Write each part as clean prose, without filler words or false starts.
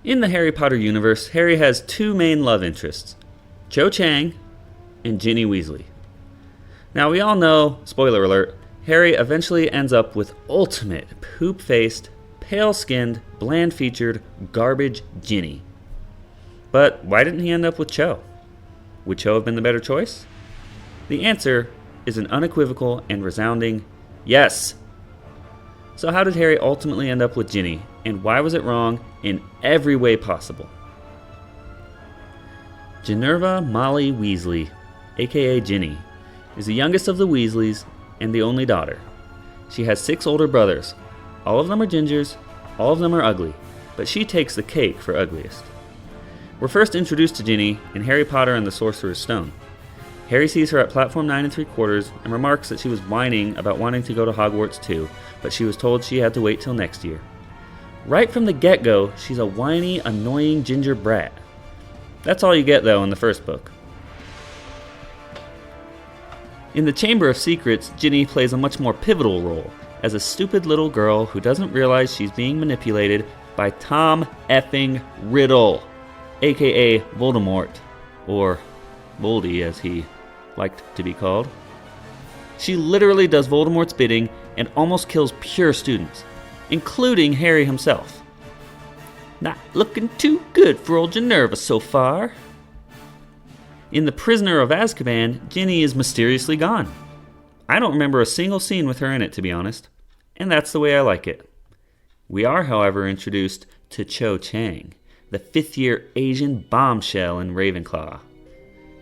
In the Harry Potter universe, Harry has two main love interests, Cho Chang and Ginny Weasley. Now we all know, spoiler alert, Harry eventually ends up with ultimate poop-faced, pale-skinned, bland-featured, garbage Ginny. But why didn't he end up with Cho? Would Cho have been the better choice? The answer is an unequivocal and resounding yes. So how did Harry ultimately end up with Ginny, and why was it wrong in every way possible? Ginevra Molly Weasley, aka Ginny, is the youngest of the Weasleys and the only daughter. She has 6 older brothers. All of them are gingers, all of them are ugly, but she takes the cake for ugliest. We're first introduced to Ginny in Harry Potter and the Sorcerer's Stone. Harry sees her at platform 9 3/4 and remarks that she was whining about wanting to go to Hogwarts too, but she was told she had to wait till next year. Right from the get-go, she's a whiny, annoying ginger brat. That's all you get, though, in the first book. In the Chamber of Secrets, Ginny plays a much more pivotal role as a stupid little girl who doesn't realize she's being manipulated by Tom effing Riddle, aka Voldemort, or Voldy as he liked to be called. She literally does Voldemort's bidding and almost kills pure students, including Harry himself. Not looking too good for old Ginevra so far. In The Prisoner of Azkaban, Ginny is mysteriously gone. I don't remember a single scene with her in it, to be honest, and that's the way I like it. We are, however, introduced to Cho Chang, the 5th-year Asian bombshell in Ravenclaw.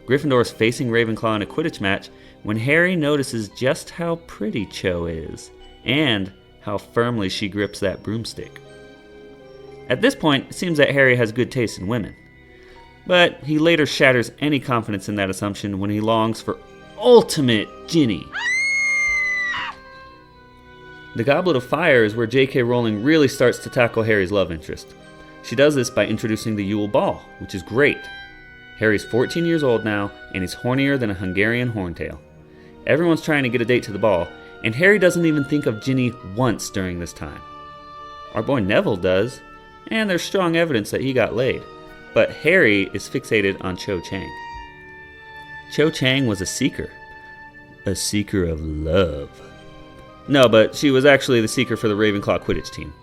Gryffindor's facing Ravenclaw in a Quidditch match when Harry notices just how pretty Cho is, and how firmly she grips that broomstick. At this point, it seems that Harry has good taste in women, but he later shatters any confidence in that assumption when he longs for ultimate Ginny. The Goblet of Fire is where J.K. Rowling really starts to tackle Harry's love interest. She does this by introducing the Yule Ball, which is great. Harry's 14 years old now, and he's hornier than a Hungarian horntail. Everyone's trying to get a date to the ball, and Harry doesn't even think of Ginny once during this time. Our boy Neville does, and there's strong evidence that he got laid. But Harry is fixated on Cho Chang. Cho Chang was a seeker of love. No, but she was actually the seeker for the Ravenclaw Quidditch team,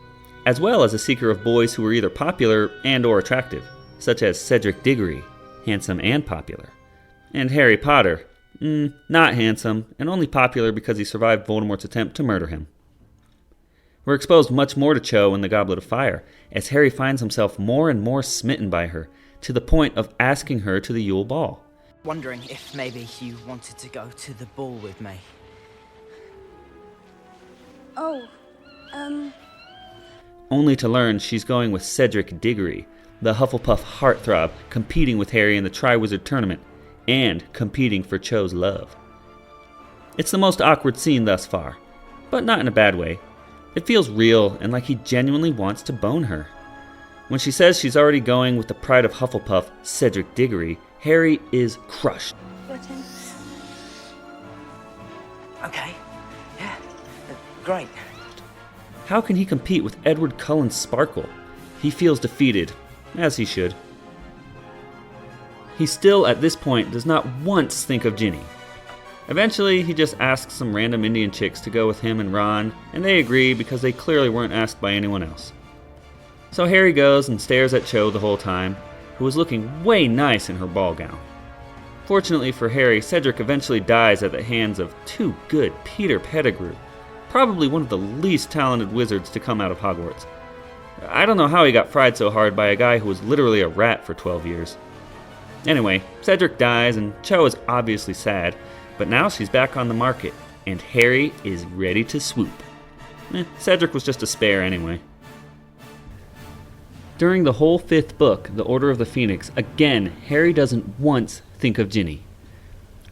as well as a seeker of boys who were either popular and or attractive, such as Cedric Diggory, handsome and popular. And Harry Potter, not handsome, and only popular because he survived Voldemort's attempt to murder him. We're exposed much more to Cho in the Goblet of Fire, as Harry finds himself more and more smitten by her, to the point of asking her to the Yule Ball. Wondering if maybe you wanted to go to the ball with me. Only to learn she's going with Cedric Diggory, the Hufflepuff heartthrob competing with Harry in the Triwizard Tournament, and competing for Cho's love. It's the most awkward scene thus far, but not in a bad way. It feels real and like he genuinely wants to bone her. When she says she's already going with the pride of Hufflepuff, Cedric Diggory, Harry is crushed. Okay, yeah, great. How can he compete with Edward Cullen's Sparkle? He feels defeated, as he should. He still, at this point, does not once think of Ginny. Eventually, he just asks some random Indian chicks to go with him and Ron, and they agree because they clearly weren't asked by anyone else. So Harry goes and stares at Cho the whole time, who was looking way nice in her ball gown. Fortunately for Harry, Cedric eventually dies at the hands of too good Peter Pettigrew, probably one of the least talented wizards to come out of Hogwarts. I don't know how he got fried so hard by a guy who was literally a rat for 12 years. Anyway, Cedric dies and Cho is obviously sad, but now she's back on the market, and Harry is ready to swoop. Cedric was just a spare anyway. During the whole 5th book, The Order of the Phoenix, again, Harry doesn't once think of Ginny.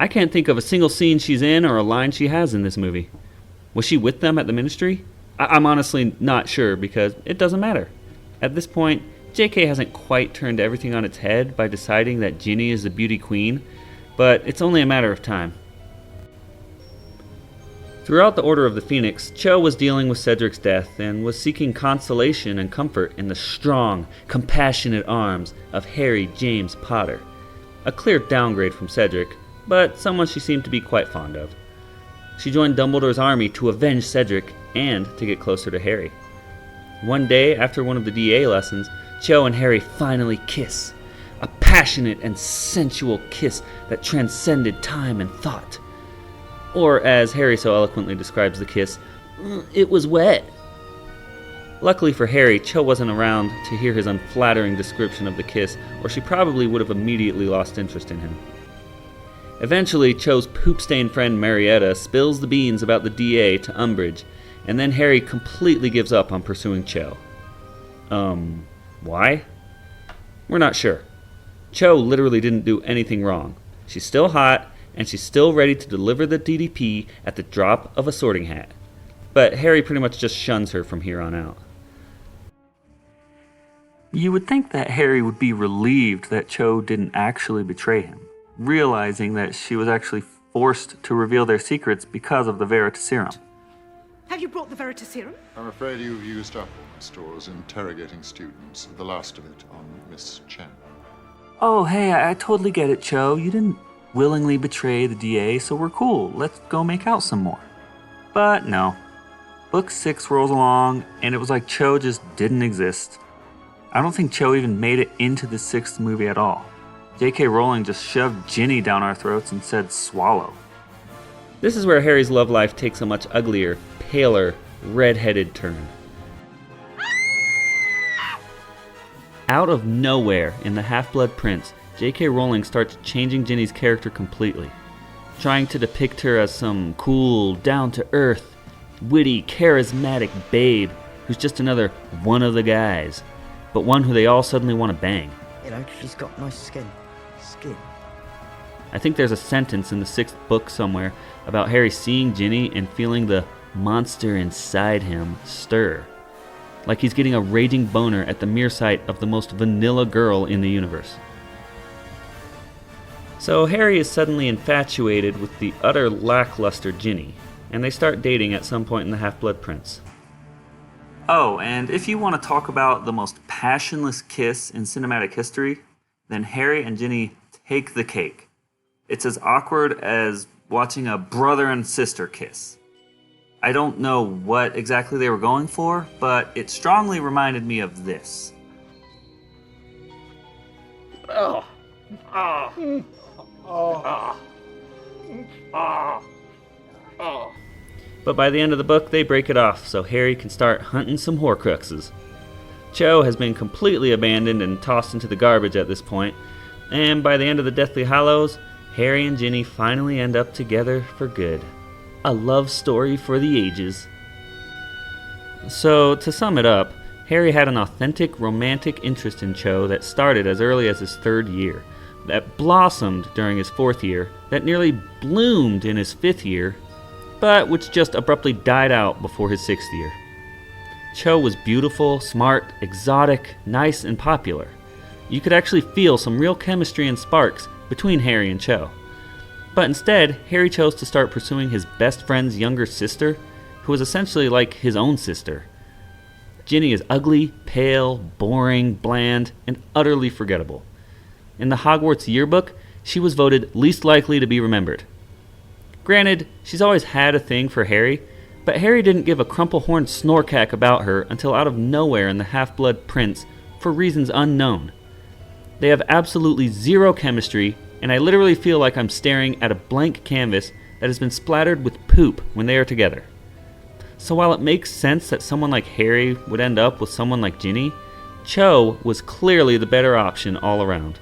I can't think of a single scene she's in or a line she has in this movie. Was she with them at the Ministry? I'm honestly not sure because it doesn't matter. At this point, JK hasn't quite turned everything on its head by deciding that Ginny is the beauty queen, but it's only a matter of time. Throughout the Order of the Phoenix, Cho was dealing with Cedric's death and was seeking consolation and comfort in the strong, compassionate arms of Harry James Potter. A clear downgrade from Cedric, but someone she seemed to be quite fond of. She joined Dumbledore's army to avenge Cedric and to get closer to Harry. One day, after one of the DA lessons, Cho and Harry finally kiss. A passionate and sensual kiss that transcended time and thought. Or, as Harry so eloquently describes the kiss, it was wet. Luckily for Harry, Cho wasn't around to hear his unflattering description of the kiss, or she probably would have immediately lost interest in him. Eventually, Cho's poop-stained friend Marietta spills the beans about the DA to Umbridge, and then Harry completely gives up on pursuing Cho. Why? We're not sure. Cho literally didn't do anything wrong. She's still hot, and she's still ready to deliver the DDP at the drop of a sorting hat. But Harry pretty much just shuns her from here on out. You would think that Harry would be relieved that Cho didn't actually betray him, realizing that she was actually forced to reveal their secrets because of the Veritaserum. Have you brought the Veritaserum? I'm afraid you've used up all my stores interrogating students, the last of it on Miss Chang. Oh, hey, I totally get it, Cho. You didn't willingly betray the DA, so we're cool. Let's go make out some more. But no. Book 6 rolls along, and it was like Cho just didn't exist. I don't think Cho even made it into the 6th movie at all. J.K. Rowling just shoved Ginny down our throats and said swallow. This is where Harry's love life takes a much uglier, paler, red-headed turn. Out of nowhere in The Half-Blood Prince, J.K. Rowling starts changing Ginny's character completely, trying to depict her as some cool, down-to-earth, witty, charismatic babe who's just another one of the guys, but one who they all suddenly want to bang. You know, she's got nice skin. I think there's a sentence in the 6th book somewhere about Harry seeing Ginny and feeling the monster inside him stir, like he's getting a raging boner at the mere sight of the most vanilla girl in the universe. So Harry is suddenly infatuated with the utter lackluster Ginny, and they start dating at some point in The Half-Blood Prince. Oh, and if you want to talk about the most passionless kiss in cinematic history, then Harry and Ginny take the cake. It's as awkward as watching a brother and sister kiss. I don't know what exactly they were going for, but it strongly reminded me of this. But by the end of the book, they break it off so Harry can start hunting some Horcruxes. Cho has been completely abandoned and tossed into the garbage at this point, and by the end of the Deathly Hallows, Harry and Ginny finally end up together for good. A love story for the ages. So, to sum it up, Harry had an authentic romantic interest in Cho that started as early as his 3rd year, that blossomed during his 4th year, that nearly bloomed in his 5th year, but which just abruptly died out before his 6th year. Cho was beautiful, smart, exotic, nice, and popular. You could actually feel some real chemistry and sparks between Harry and Cho. But instead, Harry chose to start pursuing his best friend's younger sister, who was essentially like his own sister. Ginny is ugly, pale, boring, bland, and utterly forgettable. In the Hogwarts yearbook, she was voted least likely to be remembered. Granted, she's always had a thing for Harry, but Harry didn't give a crumple-horned snorkack about her until out of nowhere in The Half-Blood Prince for reasons unknown. They have absolutely zero chemistry, and I literally feel like I'm staring at a blank canvas that has been splattered with poop when they are together. So while it makes sense that someone like Harry would end up with someone like Ginny, Cho was clearly the better option all around.